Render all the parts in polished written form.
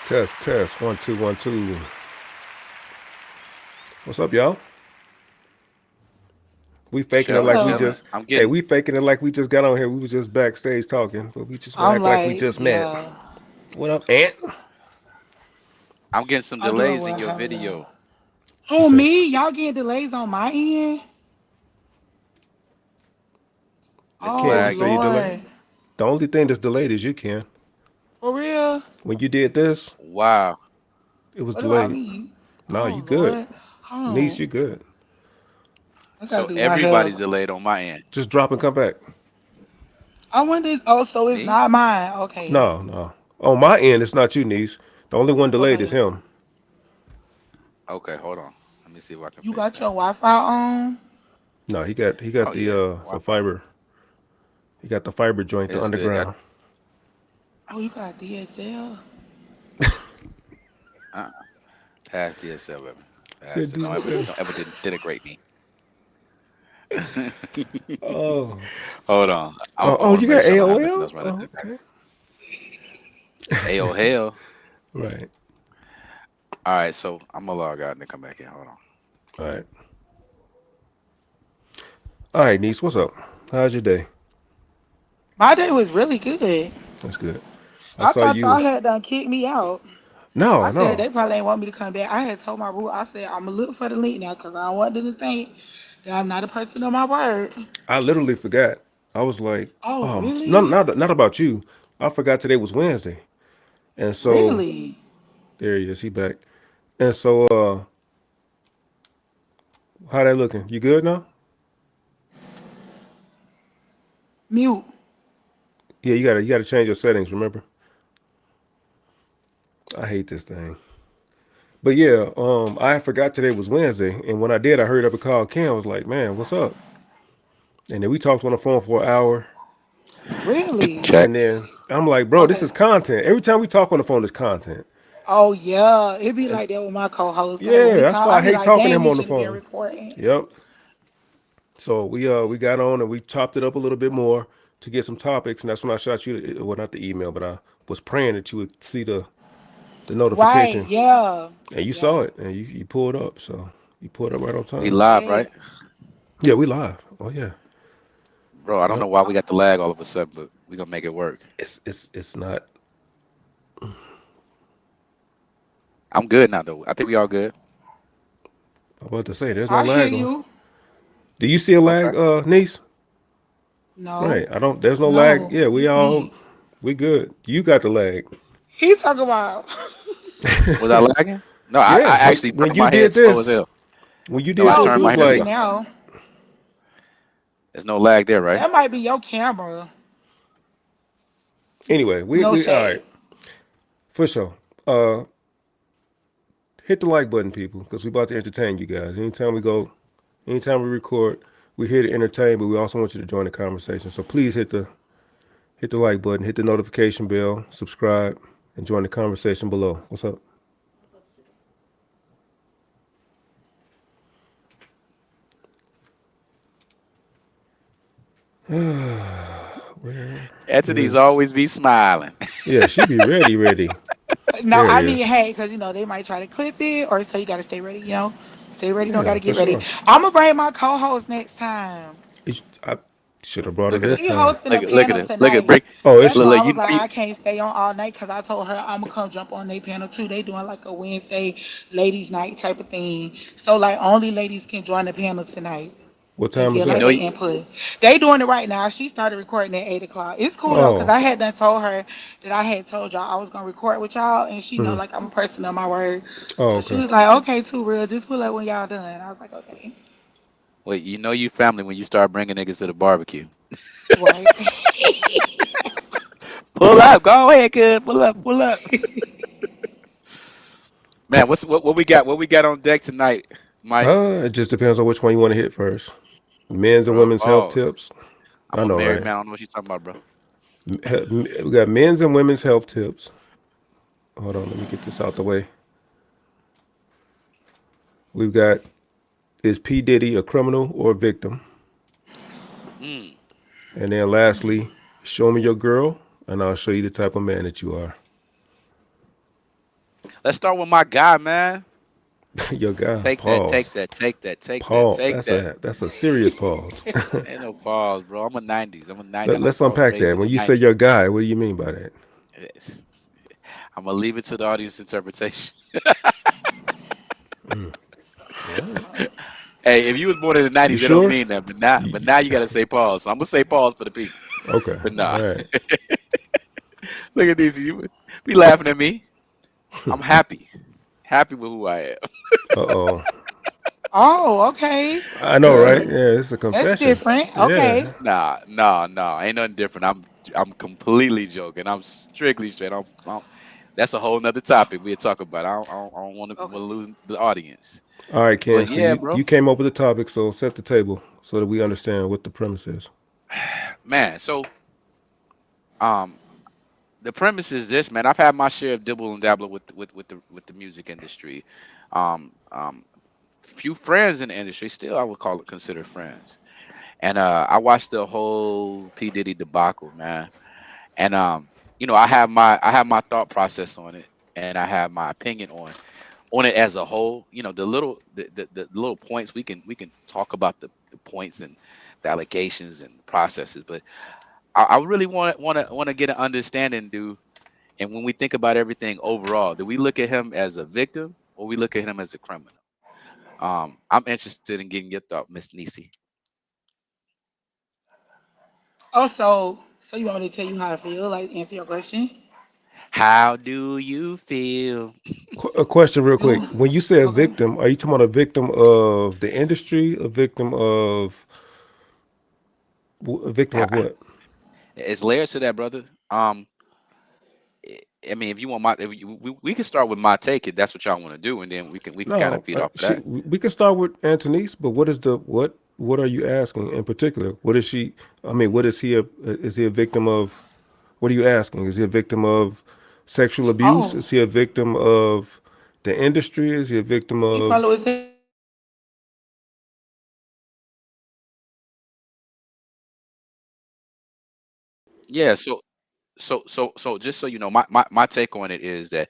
Test. 1 2 1 2. What's up, y'all? We faking it Chilling, like we Hello. chilling. just. I'm Hey, getting. we faking it like we just got on here. We was just backstage talking, but we just gonna I'm act like we like, just met. yeah, What up, Ant? I'm getting some I'm doing delays in well. your How are y'all? video. You Who, say me? Y'all getting delays on my end? It's can? Oh, You say you lagging. delayed. Lord. The only thing that's delayed is you can. For real? When you did this, Wow. it was What do I delayed. mean? No, you Oh, good. Lord. Hold Niece, on. you good. I gotta So do my hair. everybody's delayed on my end. Just drop and come back. I wonder, oh, so it's Me? not mine. Okay. No. On my end, it's not you, niece. The only one delayed is Okay. him. Okay, hold on. Let me see if I can You fix got that. your Wi-Fi on? No, he got Oh the yeah, the Wi-Fi. fiber. He got the fiber joint, the It's good. underground. Oh, you got DSL? Uh, Pass DSL, baby. Said Pass it. DSL. Don't ever denigrate me. Oh, Hold on. I oh, want to you make got sure I don't have nothing AOL? else running in Oh, the back. okay. Ayo, hell. Right. All right, so I'm gonna log out and then come back in. Hold on. All right. All right, niece. What's up? How's your day? My day was really good. That's good. I I saw thought you. y'all had done kicked me out. No, I said no. they probably ain't want me to come back. I had told my boo, I said I'm gonna look for the link now because I don't want them to think that I'm not a person of my word. I literally forgot. I was like, Oh, no, really? not about you. I forgot today was Wednesday, and so Really? there he is. He back. And so, how that looking? You good now? Mute. Yeah, you gotta change your settings. Remember, I hate this thing. But yeah, I forgot today was Wednesday, and when I did, I hurried up and called Ken. I was like, "Man, what's up?" And then we talked on the phone for an hour, Really? Check. and then I'm like, "Bro, this Okay. is content." Every time we talk on the phone, it's content. Oh yeah, it be And like that with my co-host. Like when yeah, we that's talk, why I I be hate like, talking to damn, him we on the should have been phone. recording. Yep. So we got on and we chopped it up a little bit more to get some topics, and that's when I shot you. Well, not the email, but I was praying that you would see the Right? notification, Yeah. and you saw Yeah. it, and you pulled up. So you pulled up right on We time. live, Yeah. right? Yeah, we live. Oh yeah. Bro, I don't Yep. know why we got the lag all of a sudden, but we gonna make it work. It's not. I'm good now though. I think we all good. I'm about to say there's no I hear lag on. you. Do you see a Okay. lag, niece? No. Right. I don't. There's no lag. No. Yeah, It's me. we good. You got the lag. He talking about. Was I lagging? No, I Yeah. actually When turned you my head did slow as this, hell. when you No, did I No, this, it turned you my was head good slow. like, now. There's no lag there, right? That might be your camera. anyway. No We all right shade. for sure. Uh, hit the like button, people, because we about to entertain you guys. Anytime we record, we're here to entertain, but we also want you to join the conversation. So please hit the like button, hit the notification bell, subscribe, and join the conversation below. What's up? Where Entities is? always be smiling. Yeah, she be ready, ready. No, There it I mean, is. hey, because they might try to clip it, or so you gotta stay ready. Stay ready. Don't Yeah, gotta for get ready. sure. I'm gonna bring my co-host next time. I should have brought her Look at this it. She time. hosting a Look at panel it. Look at tonight. break. Oh, is That's she? why Look, I you was know like, you. I can't stay on all night because I told her I'm gonna come jump on their panel too. They doing like a Wednesday ladies night type of thing. So like only ladies can join the panel tonight What and time is get You like that? know their you. input. They doing it right now. She started recording at 8 o'clock. It's cool though, cause Oh, I had done told her that I had told y'all I was gonna record with y'all, and she know mm-hmm. like I'm a person of my word. Oh, So she okay. was like, okay, too real. Just pull up when y'all done. I was like, okay, Wait, you know you family when you start bringing niggas to the barbecue. right. Pull up, go ahead, kid. Pull up, pull up. Man, what we got? What we got on deck tonight, Mike? It just depends on which one you want to hit first. Men's and Bro, women's health oh, tips. I'm I a know, married right? man. I don't know what you're talking about, bro. We got men's and women's health tips. Hold on, let me get this out the way. We've got, is P Diddy a criminal or a victim? Mm. And then lastly, show me your girl, and I'll show you the type of man that you are. Let's start with my guy, man. Your guy, Take that, take pause. that, take that, take that, Pause. take That's that. a serious pause. Ain't no pause, bro. I'm a '90s. I'm a '90s. Let's I was unpack raised that. in the When you say your '90s. guy, what do you mean by that? Yes. I'm gonna leave it to the audience interpretation. Mm. All right. Hey, if you was born in the You '90s, they don't sure? mean that. But now you gotta say pause. So I'm gonna say pause for the people. Okay. But All nah, right. look at these. You be laughing at me. I'm happy, happy with who I am. Uh oh. Oh, okay. I know, right? Yeah, it's a That's confession. different. Yeah. Okay. Nah, nah, nah. Ain't nothing different. I'm completely joking. I'm strictly straight. That's a whole nother topic we'll talk about. I don't want to Okay. lose the audience. All right, Ken. But So yeah, you bro, came up with the topic, so set the table so that we understand what the premise is. man. So um, the premise is this, man. I've had my share of dibble and dabble with the music industry. Um, few friends in the industry, still I would call it consider friends. And I watched the whole P Diddy debacle, man. And I have my thought process on it, and I have my opinion on it as a whole. The little points we can talk about the points and the allegations and the processes, but I really want to get an understanding, do. And when we think about everything overall, do we look at him as a victim or we look at him as a criminal? I'm interested in getting your thought, Miss Nisi. So you want me to tell you how I feel? Like answer your question? How do you feel? A question, real quick. Do When you say a okay. victim, are you talking about a victim of the industry, a victim of How, what? it's layers to that, brother. I I mean, if you want we can start with my take if that's what y'all want to do, and then we can kind of No, feed off of she. that. We can start with Antonice, but what is the what? What are you asking in particular? What is she? I mean, what is he? Is he a victim of? What are you asking? Is he a victim of sexual abuse? Oh, Is he a victim of the industry? Is he a victim you follow of? what it said? Yeah. So just so you know, my take on it is that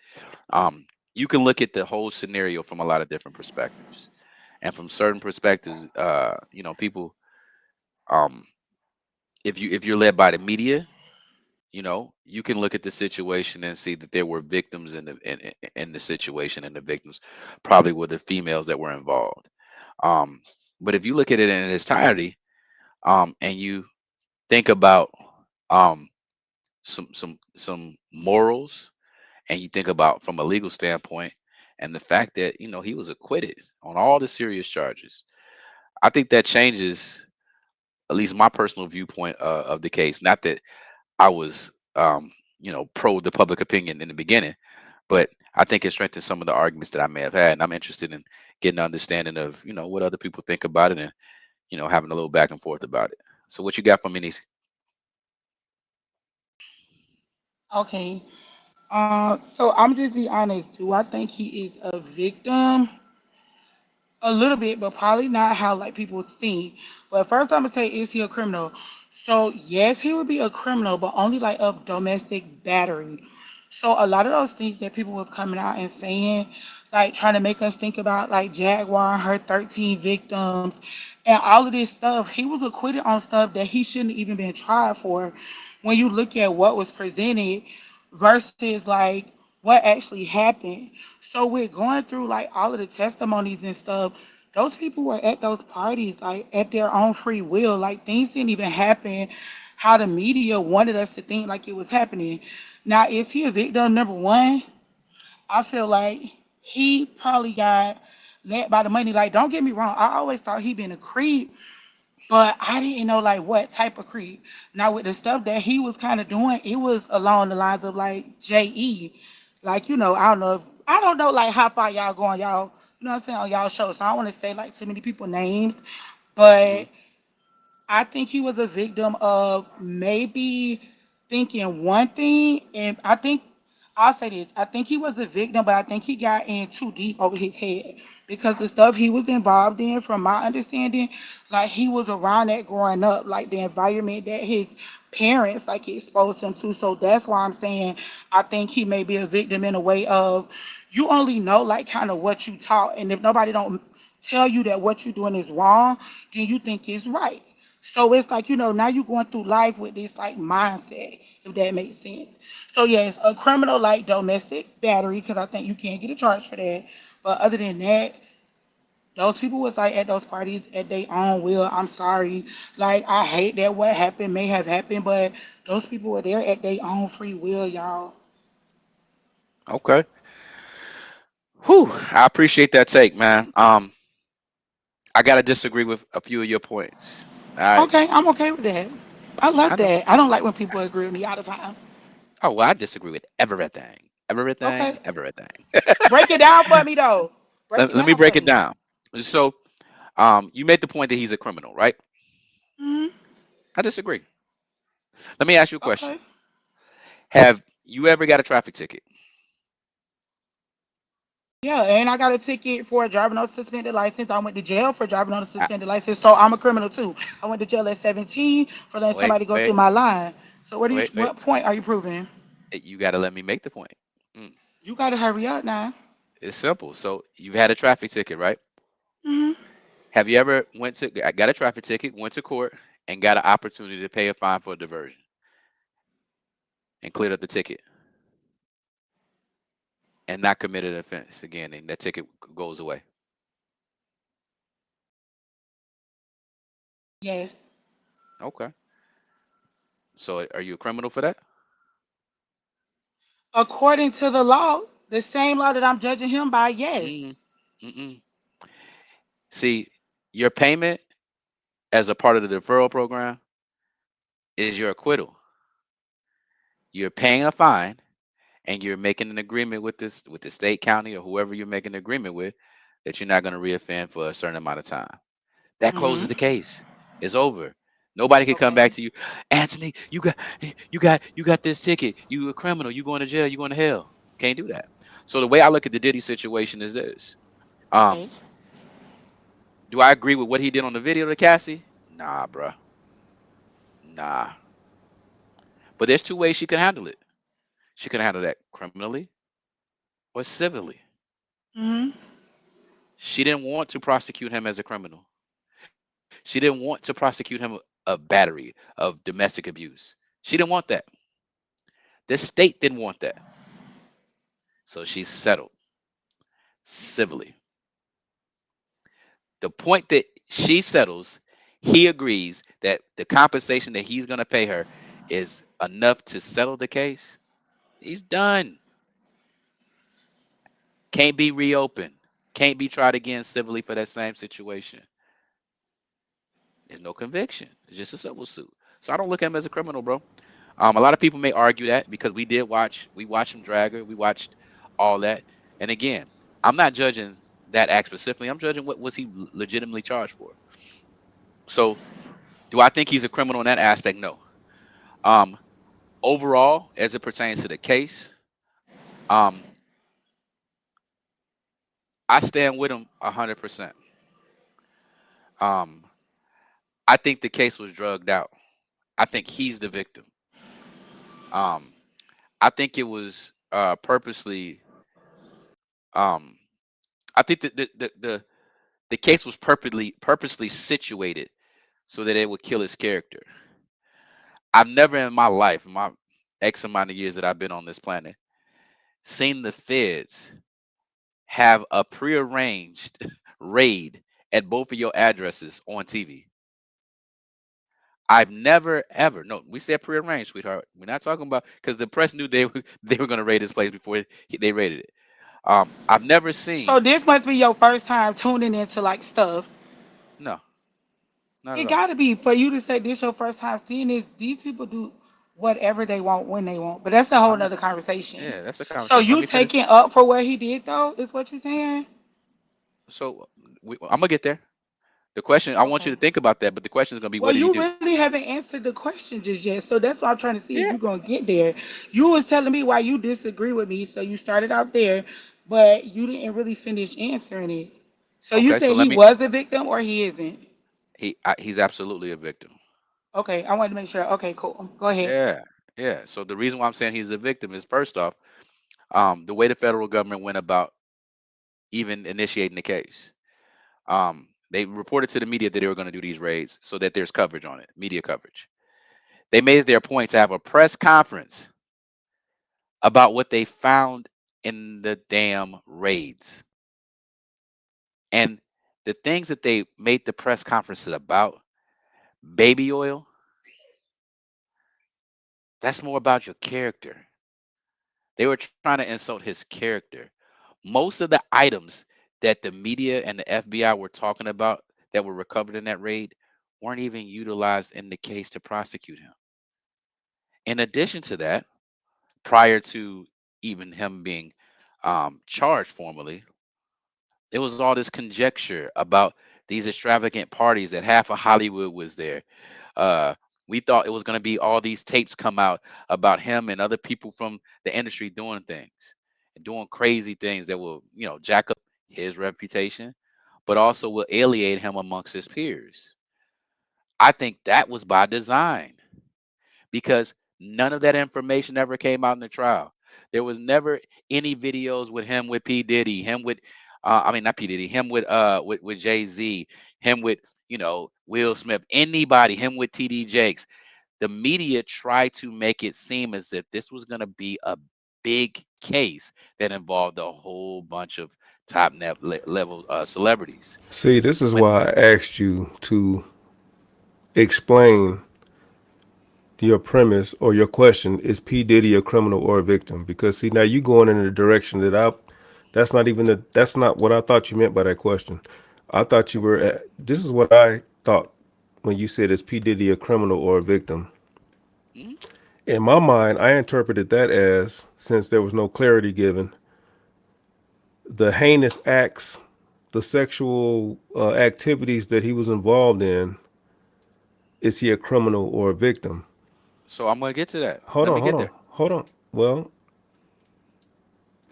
um you can look at the whole scenario from a lot of different perspectives, and from certain perspectives, people, um if you're led by the media, you can look at the situation and see that there were victims in the situation, and the victims probably were the females that were involved. Um, but if you look at it in its entirety, and you think about um, some morals, and you think about from a legal standpoint, and the fact that he was acquitted on all the serious charges, I think that changes at least my personal viewpoint of the case. Not that I was, pro the public opinion in the beginning, but I think it strengthens some of the arguments that I may have had. And I'm interested in getting an understanding of, what other people think about it, and, having a little back and forth about it. So what you got for me, niece? Okay. So I'm just be honest. Do I think he is a victim? A little bit, but probably not how like people think. But first, I'm gonna say, is he a criminal? So yes, he would be a criminal, but only like of domestic battery. So a lot of those things that people was coming out and saying, like trying to make us think about like Jaguar and her 13 victims and all of this stuff, he was acquitted on stuff that he shouldn't even been tried for. When you look at what was presented versus like what actually happened. So we're going through like all of the testimonies and stuff. Those people were at those parties like at their own free will. Like things didn't even happen how the media wanted us to think like it was happening. Now, is he a victim? Number one, I feel like he probably got led by the money. Like, don't get me wrong, I always thought he been a creep, but I didn't know like what type of creep. Now with the stuff that he was kind of doing, it was along the lines of like JE. Like, I don't know like how far y'all going, y'all, you know what I'm saying, on y'all show. So I don't want to say like too many people names, Hmm. but I think he was a victim of maybe thinking one thing, and I think I'll say this: I think he was a victim, but I think he got in too deep over his head because the stuff he was involved in, from my understanding, like he was around that growing up, like the environment that his parents like exposed him to. So that's why I'm saying I think he may be a victim in a way of you only know like kind of what you taught, and if nobody don't tell you that what you're doing is wrong, then you think it's right. So it's like, now you're going through life with this like mindset, if that makes sense. So yes, a criminal like domestic battery, because I think you can't get a charge for that. But other than that, those people was like at those parties at their own will. I'm sorry. Like I hate that what happened may have happened, but those people were there at their own free will, y'all. Okay. Whew. I appreciate that take, man. I gotta disagree with a few of your points. All right. Okay, I'm okay with that. I love I know. that. I don't like when people agree with me all the time. Oh well, I disagree with everything. Everything, Okay. everything. Break it down for me though. Break it Let me down break for it me. down. So, you made the point that he's a criminal, right? Hmm. I disagree. Let me ask you a question. Okay. Have you ever got a traffic ticket? Yeah, and I got a ticket for driving on a suspended license. I went to jail for driving on a I, suspended license, so I'm a criminal too. I went to jail at 17 for letting wait, somebody go wait, through my line. So wait, wait. what point are you proving? You got to let me make the point. Mm, You gotta hurry up now. it's simple. So you've had a traffic ticket, right? Hmm. Have you ever got a traffic ticket, went to court, and got an opportunity to pay a fine for a diversion and cleared up the ticket and not committed an offense again, and that ticket goes away? Yes. Okay. So are you a criminal for that? According to the law, the same law that I'm judging him by, yes. Mm, mm-mm. See, your payment as a part of the deferral program is your acquittal. You're paying a fine and you're making an agreement with the state, county, or whoever you're making an agreement with that you're not going to reoffend for a certain amount of time. That closes Hmm. the case. It's over. Nobody can come back Okay. to you, Anthony. You got this ticket. You a criminal. You going to jail. You going to hell. Can't do that. So the way I look at the Diddy situation is this. Um, Okay. do I agree with what he did on the video to Cassie? Nah, bruh. Nah. But there's two ways she can handle it. She can handle that criminally or civilly. Hmm. She didn't want to prosecute him as a criminal. She didn't want to prosecute him of battery, of domestic abuse. She didn't want that. The state didn't want that. So she settled civilly. The point that she settles, he agrees that the compensation that he's going to pay her is enough to settle the case. He's done. Can't be reopened. Can't be tried again civilly for that same situation. There's no conviction. It's just a civil suit. So I don't look at him as a criminal, bro. A lot of people may argue that because we watched him drag her, we watched all that. And again, I'm not judging that act specifically. I'm judging what was he legitimately charged for. So do I think he's a criminal in that aspect? No. Um, Overall, as it pertains to the case, um, I stand with him 100%. Um, I think the case was drugged out. I think he's the victim. Um, I think it was purposely. Um, I think that the case was purposely situated so that it would kill his character. I've never in my life, in my X amount of years that I've been on this planet, seen the feds have a prearranged raid at both of your addresses on TV. I've never ever. No, we said prearranged, sweetheart. We're not talking about because the press knew they were going to raid this place before they raided it. I've never So seen. this must be your first time tuning into like stuff. No, not It at all. gotta be for you to say this your first time seeing this. These people do whatever they want when they want, but that's a whole I'm not. nother conversation. Yeah, that's a So conversation. Let you me finish. taking up for what he did though, is what you saying? So I'm gonna get there. The question I want you to Okay. think about that, but the question is gonna be, Well, what did he you do? really haven't answered the question just yet, so that's why I'm trying to see if Yeah. you're gonna get there. You was telling me why you disagree with me, so you started out there, but you didn't really finish answering it. So you Okay. So said let he me. was a victim or he isn't? He's absolutely a victim. Okay, I wanted to make sure. Okay, cool. Go ahead. Yeah. Yeah. So the reason why I'm saying he's a victim is first off, The way the federal government went about even initiating the case. They reported to the media that they were going to do these raids so that there's coverage on it, media coverage. They made it their point to have a press conference about what they found in the damn raids. And the things that they made the press conferences about, baby oil, that's more about your character. They were trying to insult his character. Most of the items that the media and the FBI were talking about that were recovered in that raid weren't even utilized in the case to prosecute him. In addition to that, prior to even him being charged formally, there was all this conjecture about these extravagant parties that half of Hollywood was there. Uh, we thought it was going to be all these tapes come out about him and other people from the industry doing things and doing crazy things that will, jack up his reputation, but also will alienate him amongst his peers. I think that was by design because none of that information ever came out in the trial. There was never any videos with him with P Diddy, him with, I mean not P Diddy, him with Jay Z, him with Will Smith, anybody, him with TD Jakes. The media tried to make it seem as if this was going to be a big case that involved a whole bunch of level celebrities. See, this is When why I asked you to explain your premise or your question: is P Diddy a criminal or a victim? Because see, now you going in a direction that that's not what I thought you meant by that question. I thought you were okay, this is what I thought when you said is P Diddy a criminal or a victim. mhm. In my mind, I interpreted that as, since there was no clarity given, the heinous acts, the sexual activities that he was involved in, is he a criminal or a victim? So I'm going to get to that. Hold Let on, me hold get on, there. hold on. Well,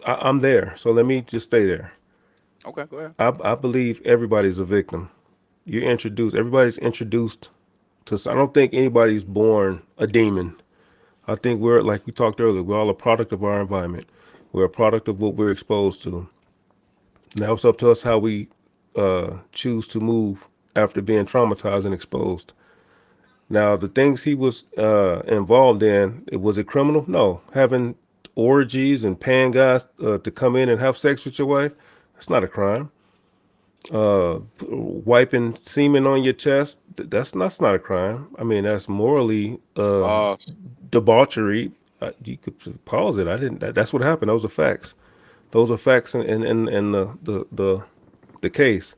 I'm there, so let me just stay there. Okay, go ahead. I believe everybody's a victim. Everybody's introduced to. I don't think anybody's born a demon. I think we're, like we talked earlier, we're all a product of our environment. We're a product of what we're exposed to. Now it's up to us how we choose to move after being traumatized and exposed. Now, the things he was involved in, was it criminal? No. Having orgies and paying guys to come in and have sex with your wife, that's not a crime. Wiping semen on your chest, that's not a crime. I mean, that's morally Pause. debauchery. You could pause it. I didn't. That's what happened. Those are facts. Those are facts in the case.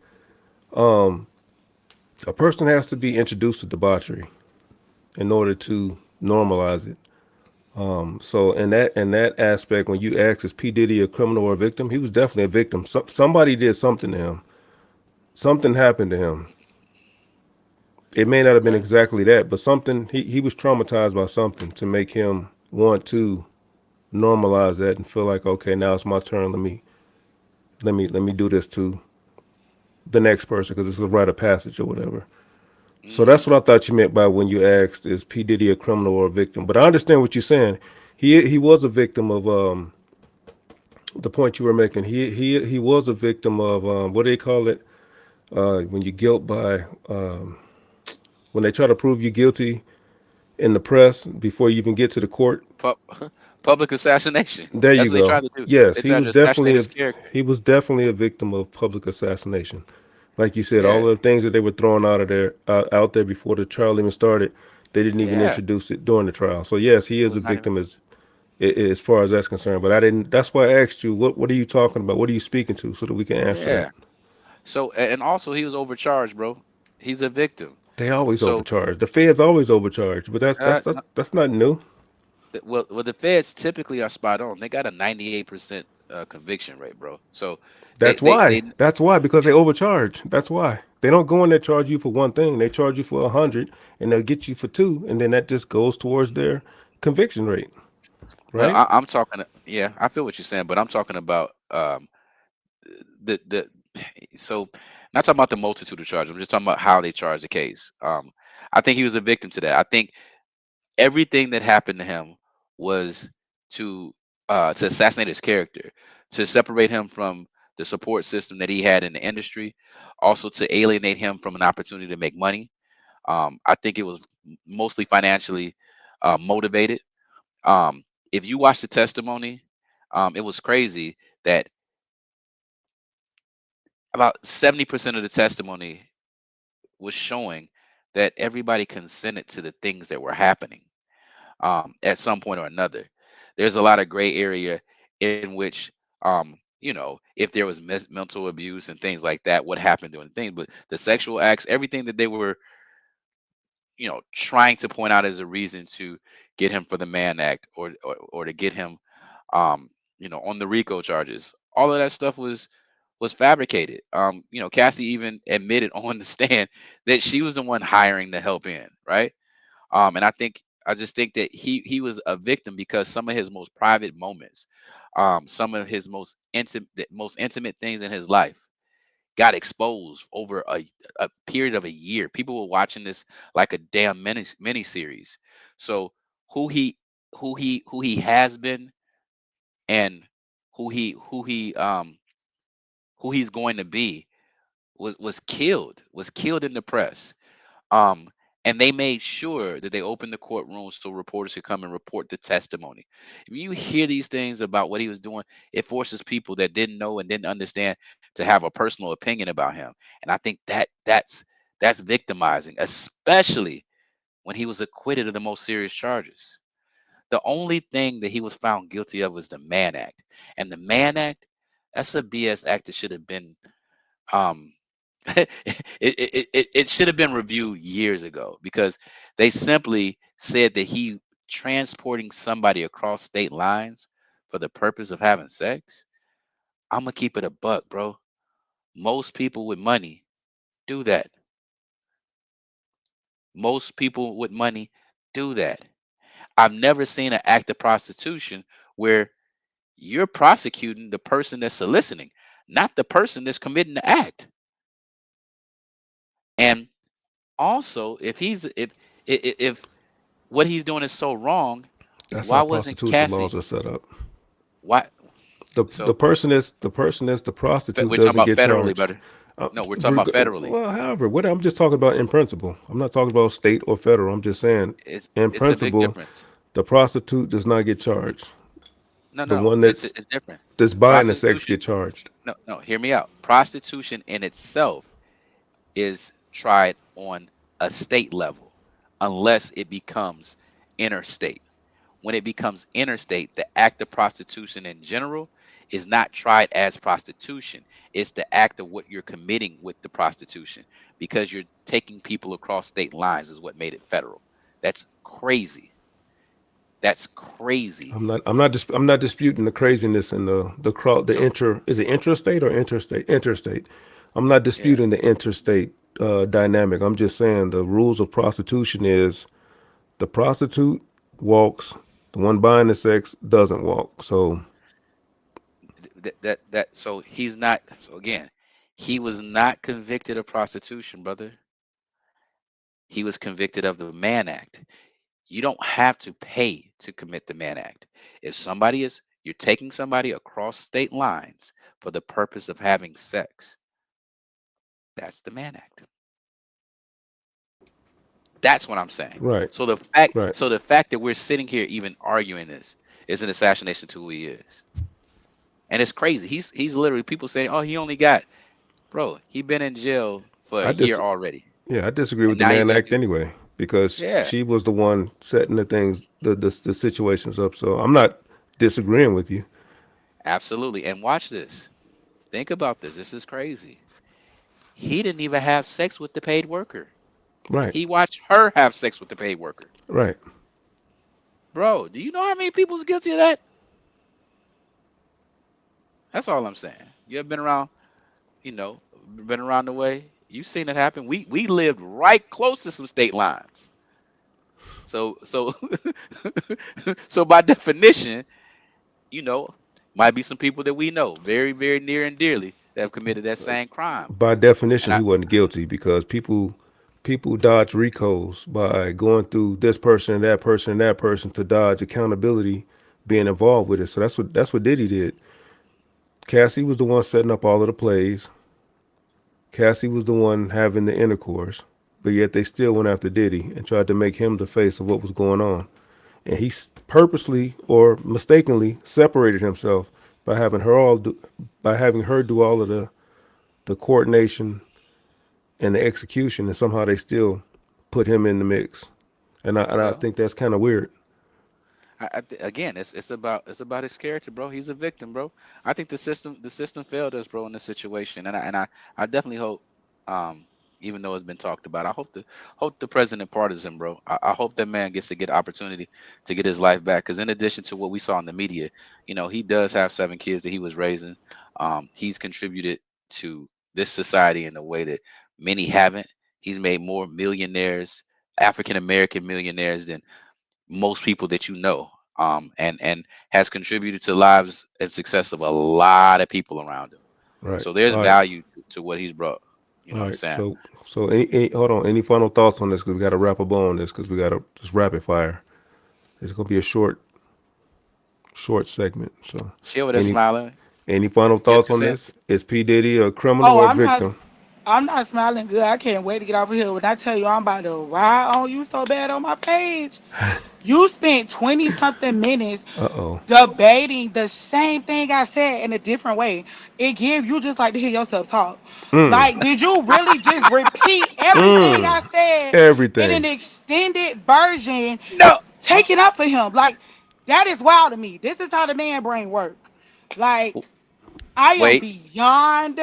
A person has to be introduced to debauchery in order to normalize it. So in that aspect, when you ask is P Diddy a criminal or a victim, he was definitely a victim. Somebody did something to him. Something happened to him. It may not have been Okay. exactly that, but something, he was traumatized by something to make him want to normalize that and feel like, okay, now it's my turn. Let me do this to the next person because it's a rite of passage or whatever. So that's Hmm. what I thought you meant by when you asked, is P Diddy a criminal or a victim? But I understand what you're saying. He was a victim of the point you were making. He was a victim of what do they call it when you guilt by when they try to prove you guilty in the press before you even get to the court. Pub- public assassination. There That's you what they go. tried to do. Yes, They tried to assassinate his character. he was definitely a victim of public assassination. Like you said, Yeah. all of the things that they were throwing out there before the trial even started, they didn't even Yeah. introduce it during the trial. So yes, he It is was a not even. victim as far as that's concerned. But I didn't. That's why I asked you, what are you talking about? What are you speaking to, so that we can answer that. Yeah. So and also he was overcharged, bro. He's a victim. They always So overcharge. The feds always overcharge, but no, that's not new. well, the feds typically are spot on. They got a 98% conviction rate, bro. So they That's they they why. That's why, because they overcharge. That's why they don't go in there charge you for one thing. They charge you for 100, and they'll get you for two, and then that just goes towards their conviction rate, well, right? I'm talking. Yeah, I feel what you're saying, but I'm talking about the so not talking about the multitude of charges. I'm just talking about how they charge the case. I think he was a victim to that. I think everything that happened to him was to to assassinate his character, to separate him from the support system that he had in the industry, also to alienate him from an opportunity to make money. I think it was mostly financially motivated. If you watch the testimony, it was crazy that about 70% of the testimony was showing that everybody consented to the things that were happening at some point or another. There's a lot of gray area in which, if there was mental abuse and things like that, what happened during the thing. But the sexual acts, everything that they were, trying to point out as a reason to get him for the Mann Act, or to get him, on the RICO charges. All of that stuff was fabricated. Cassie even admitted on the stand that she was the one hiring the help in, right? And I just think that he was a victim because some of his most private moments, some of his most intimate things in his life got exposed over a period of a year. People were watching this like a damn mini series. So who he who he has been, and who he's going to be was killed in the press. Um, and they made sure that they opened the courtroom so reporters could come and report the testimony. If you hear these things about what he was doing, it forces people that didn't know and didn't understand to have a personal opinion about him. And I think that's victimizing, especially when he was acquitted of the most serious charges. The only thing that he was found guilty of was the Mann Act. And the Mann Act, that's a BS act that should have been um it should have been reviewed years ago, because they simply said that he transporting somebody across state lines for the purpose of having sex. I'm gonna keep it a buck, bro. Most people with money do that. Most people with money do that. I've never seen an act of prostitution where you're prosecuting the person that's soliciting, not the person that's committing the act. And also, if what he's doing is so wrong, That's why how wasn't prostitution laws Cassie? are set up. Why? The So person that's the prostitute we're talking doesn't about get federally, charged. brother. No, we're talking about federally. Well, however, what I'm just talking about in principle. I'm not talking about state or federal. I'm just saying, in It's a big principle, difference. the prostitute does not get charged. No, The no, no. one It's different. that's buying the sex Prostitution. get charged. No, no. Hear me out. Prostitution in itself is tried on a state level, unless it becomes interstate. When it becomes interstate, the act of prostitution in general is not tried as prostitution. It's the act of what you're committing with the prostitution, because you're taking people across state lines is what made it federal. That's crazy. That's crazy. I'm not disputing the craziness and the So inter is it intrastate or interstate? Interstate. I'm not yeah, disputing the interstate dynamic. I'm just saying the rules of prostitution is the prostitute walks, the one buying the sex doesn't walk. So so he's not. So again, he was not convicted of prostitution, brother. He was convicted of the Mann Act. You don't have to pay to commit the Mann Act. If you're taking somebody across state lines for the purpose of having sex, that's the Mann Act. That's what I'm saying. right, right. So the fact that we're sitting here even arguing this is an assassination to who he is. And it's crazy. He's literally, people saying, "Oh, he only got, bro, he been in jail for a I year just already." Yeah, I disagree And with the now he's Mann gonna Act do, anyway because yeah, she was the one setting the things, the situations up. So I'm not disagreeing with you. absolutely. And watch this. Think about this. This is crazy. He didn't even have sex with the paid worker. Right, He watched her have sex with the paid worker. right. Bro, do you know how many people's guilty of that? That's all I'm saying. You ever been around, been around the way? You've seen it happen. We lived right close to some state lines. So so by definition, you know, might be some people that we know very, very near and dearly that have committed that same crime. By And definition, I he wasn't guilty because people dodge recos by going through this person and that person and that person to dodge accountability being involved with it. So that's what Diddy did. Cassie was the one setting up all of the plays. Cassie was the one having the intercourse, but yet they still went after Diddy and tried to make him the face of what was going on. And he purposely or mistakenly separated himself by having her do all of the coordination and the execution, and somehow they still put him in the mix. And I Well, think that's kind of weird. again, it's about his character, bro. He's a victim, bro. I think the system failed us, bro, in this situation, and I definitely hope, um, even though it's been talked about, I hope the president pardons him, bro. I hope that man gets to get opportunity to get his life back, because in addition to what we saw in the media, he does have 7 kids that he was raising. He's contributed to this society in a way that many haven't. He's made more millionaires, African American millionaires, than most people that you know, and has contributed to lives and success of a lot of people around him. Right. So there's All right. value to what he's brought. You know All what I'm right. saying? So hold on. Any final thoughts on this? Because we got to wrap up on this because we got to just rapid fire. It's gonna be a short segment. So She over there any smiling. any final Your thoughts two on this? cents. Is P Diddy a criminal Oh, or a I'm not. victim? I'm not smiling good. I can't wait to get off of here. When I tell you I'm about to ride on you so bad on my page, you spent 20 something minutes Uh oh. debating the same thing I said in a different way. It gives you just like to hear yourself talk. Mm. Like, did you really just repeat everything Mm. I said in an Everything. extended version, No. taking up for him? Like, that is wild to me. This is how the man brain works. Like, I am Wait, beyond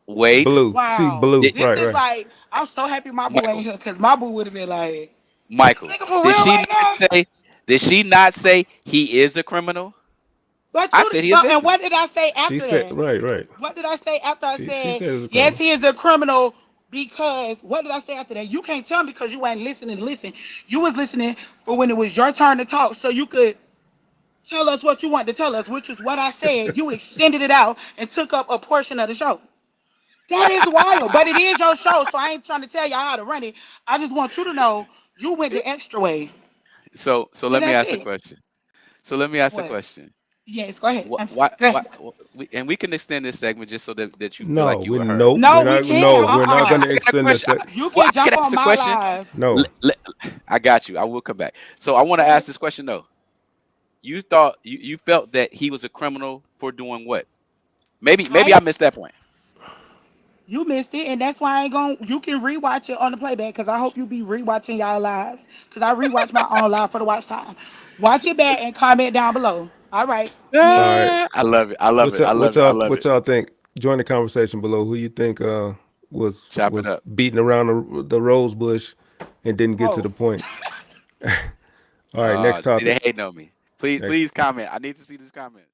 wait. Blue. See wow. blue. Did, This Right. is Right. like, I'm so happy my boo ain't Michael, here because my boo would have been like, this Michael, nigga for did real she right not now? say? Did she not say he is a criminal? But I you, said he a but and victim. what did I say She after said that? right. Right. What did I say after I She said said it was a yes, criminal. he is a criminal? Because what did I say after that? You can't tell me because you ain't listening. Listen, you was listening for when it was your turn to talk, so you could tell us what you want to tell us, which is what I said. You extended it out and took up a portion of the show. That is wild, but it is your show, so I ain't trying to tell y'all how to run it. I just want you to know you went the extra way, So and let me that's ask a it. question. So let me ask a What? question. Yes, go ahead. What? I'm sorry. Why? Go Why? ahead. We can extend this segment just so that you feel No, like you we were heard. nope. No, We're we not. can't. No, we're not I going to got a extend this. question. You Well, can I can jump ask on the my question. live. No. I got you. I will come back. So I want to Okay. ask this question though. You felt that he was a criminal for doing what? Maybe I I missed that point. You missed it, and that's why I ain't going. You can rewatch it on the playback because I hope you be rewatching y'all lives because I rewatch my own live for the watch time. Watch it back and comment down below. All right, All next. right. I love it. I love What it. y'all I what love it. I y'all love what it. y'all think? Join the conversation below. Who you think was Chop it was up. beating around the rose bush and didn't get to the Oh, point? All right. Next See, they topic. hating on me. Please, Next. please comment. I need to see these comments.